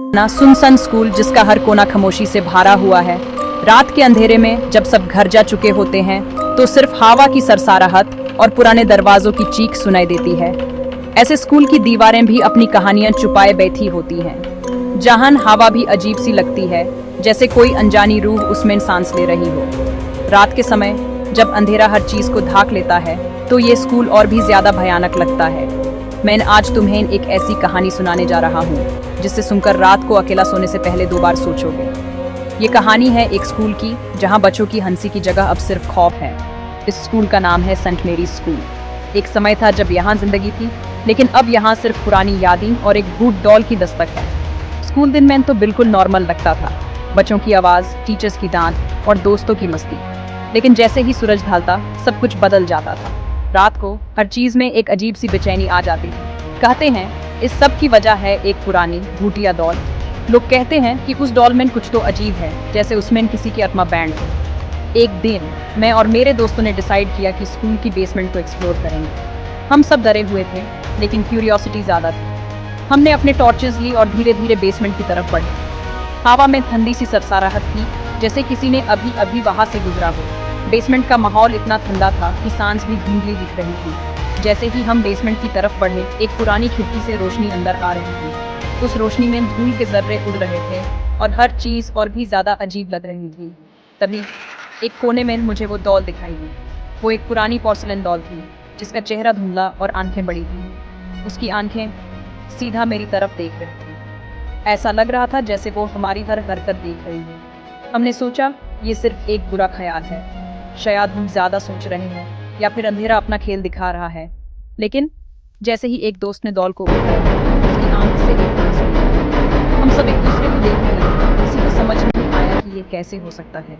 ना सुनसान स्कूल जिसका हर कोना खामोशी से भरा हुआ है। रात के अंधेरे में जब सब घर जा चुके होते हैं तो सिर्फ हवा की सरसराहट और पुराने दरवाजों की चीख सुनाई देती है। ऐसे स्कूल की दीवारें भी अपनी कहानियां छुपाए बैठी होती हैं। जहां हवा भी अजीब सी लगती है, जैसे कोई अनजानी रूह उसमें सांस ले रही हो। रात के समय जब अंधेरा हर चीज को ढाक लेता है तो ये स्कूल और भी ज्यादा भयानक लगता है। मैं आज तुम्हें एक ऐसी कहानी सुनाने जा रहा हूँ जिससे सुनकर रात को अकेला सोने से पहले 2 बार सोचोगे। ये कहानी है एक स्कूल की जहाँ बच्चों की हंसी की जगह अब सिर्फ खौफ है। इस स्कूल का नाम है सेंट मेरी स्कूल। एक समय था जब यहाँ जिंदगी थी, लेकिन अब यहाँ सिर्फ पुरानी यादें और एक भूत डॉल की दस्तक है। स्कूल दिन में तो बिल्कुल नॉर्मल लगता था, बच्चों की आवाज, टीचर्स की डांट और दोस्तों की मस्ती। लेकिन जैसे ही सूरज ढलता सब कुछ बदल जाता था। रात को हर चीज में एक अजीब सी बेचैनी आ जाती थी। कहते हैं इस सब की वजह है एक पुरानी भूतिया डॉल। लोग कहते हैं कि उस डॉल में कुछ तो अजीब है, जैसे उसमें किसी की आत्मा बैंड हो। एक दिन मैं और मेरे दोस्तों ने डिसाइड किया कि स्कूल की बेसमेंट को एक्सप्लोर करेंगे। हम सब डरे हुए थे, लेकिन क्यूरियोसिटी ज्यादा थी। हमने अपने टॉर्चेस ली और धीरे धीरे बेसमेंट की तरफ बढ़े। हवा में ठंडी सी सरसराहट थी, जैसे किसी ने अभी अभी वहां से गुजरा हो। बेसमेंट का माहौल इतना ठंडा था कि सांस भी धुंधली दिख रही थी। जैसे ही हम बेसमेंट की तरफ बढ़े, एक पुरानी खिड़की से रोशनी अंदर आ रही थी। उस रोशनी में धूल के जर्रे उड़ रहे थे और हर चीज और भी ज्यादा अजीब लग रही थी। तभी एक कोने में मुझे वो डॉल दिखाई दी। वो एक पुरानी पोर्सिलेन डॉल थी जिसका चेहरा धुंधला और आंखें बड़ी थी। उसकी आंखें सीधा मेरी तरफ देख रही थी। ऐसा लग रहा था जैसे वो हमारी हर हरकत देख रही है। हमने सोचा ये सिर्फ एक बुरा ख्याल है, शायद हम ज्यादा सोच रहे हैं या फिर अंधेरा अपना खेल दिखा रहा है। लेकिन जैसे ही एक दोस्त ने डॉल को उठाया, उसकी आंख से एक आंसू निकला। हम सब एक दूसरे को देखने लगे। किसी को समझ नहीं आया कि ये कैसे हो सकता है।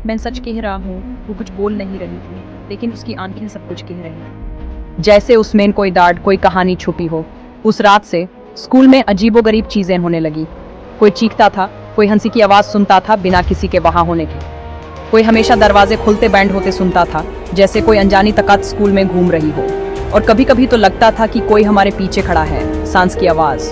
मैं सच कह रहा हूँ, वो कुछ बोल नहीं रही थी, लेकिन उसकी आंखें सब कुछ कह रही, जैसे उसमें कोई डांट, कोई कहानी छुपी हो। उस रात से स्कूल में अजीबोगरीब चीजें होने लगी। कोई चीखता था, कोई हंसी की आवाज सुनता था बिना किसी के वहां होने के। कोई हमेशा दरवाजे खुलते बैंड होते सुनता था, जैसे कोई अनजानी ताकत स्कूल में घूम रही हो। और कभी कभी तो लगता था कि कोई हमारे पीछे खड़ा है। सांस की आवाज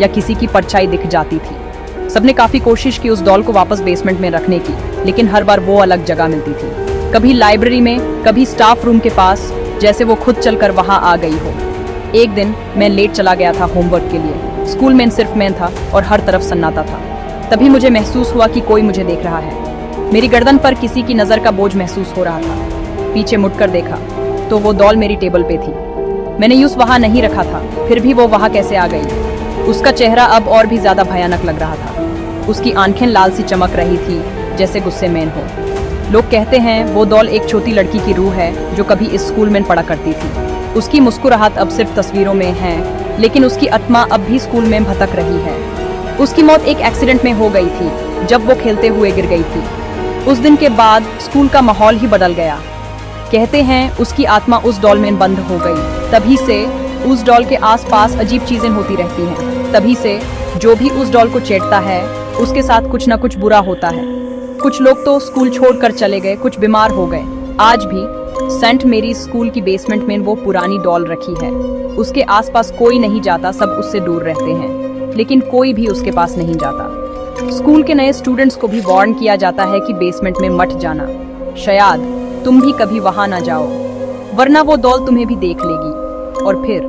या किसी की परछाई दिख जाती थी। सबने काफी कोशिश की उस डॉल को वापस बेसमेंट में रखने की, लेकिन हर बार वो अलग जगह मिलती थी। कभी लाइब्रेरी में, कभी स्टाफ रूम के पास, जैसे वो खुद चलकर वहां आ गई हो। एक दिन मैं लेट चला गया था होमवर्क के लिए। स्कूल में सिर्फ मैं था और हर तरफ सन्नाटा था। तभी मुझे महसूस हुआ कि कोई मुझे देख रहा है। मेरी गर्दन पर किसी की नजर का बोझ महसूस हो रहा था। पीछे मुड़कर देखा तो वो डॉल मेरी टेबल पे थी। मैंने यूं वहां नहीं रखा था, फिर भी वो वहां कैसे आ गई? उसका चेहरा अब और भी ज्यादा भयानक लग रहा था। उसकी आंखें लाल सी चमक रही थी, जैसे गुस्से में हो। लोग कहते हैं वो डॉल एक छोटी लड़की की रूह है जो कभी इस स्कूल में पढ़ा करती थी। उसकी मुस्कुराहट अब सिर्फ तस्वीरों में है, लेकिन उसकी आत्मा अब भी स्कूल में भटक रही है। उसकी मौत एक एक्सीडेंट में हो गई थी, जब वो खेलते हुए गिर गई थी। उस दिन के बाद स्कूल का माहौल ही बदल गया। कहते हैं उसकी आत्मा उस डॉल में बंद हो गई। तभी से उस डॉल के आसपास अजीब चीजें होती रहती हैं। तभी से जो भी उस डॉल को छेड़ता है उसके साथ कुछ न कुछ बुरा होता है। कुछ लोग तो स्कूल छोड़कर चले गए, कुछ बीमार हो गए। आज भी सेंट मेरी स्कूल की बेसमेंट में वो पुरानी डॉल रखी है। उसके आसपास कोई नहीं जाता, सब उससे दूर रहते हैं, लेकिन कोई भी उसके पास नहीं जाता। स्कूल के नए स्टूडेंट्स को भी वार्न किया जाता है कि बेसमेंट में मत जाना। शायद तुम भी कभी वहां ना जाओ, वरना वो डॉल तुम्हें भी देख लेगी और फिर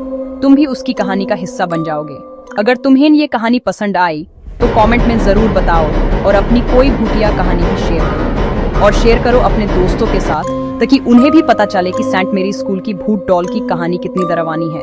तुम भी उसकी कहानी का हिस्सा बन जाओगे। अगर तुम्हें ये कहानी पसंद आई तो कमेंट में जरूर बताओ और अपनी कोई भूतिया कहानी भी शेयर करो। और शेयर करो अपने दोस्तों के साथ, ताकि उन्हें भी पता चले कि सेंट मेरी स्कूल की भूत डॉल की कहानी कितनी डरावनी है।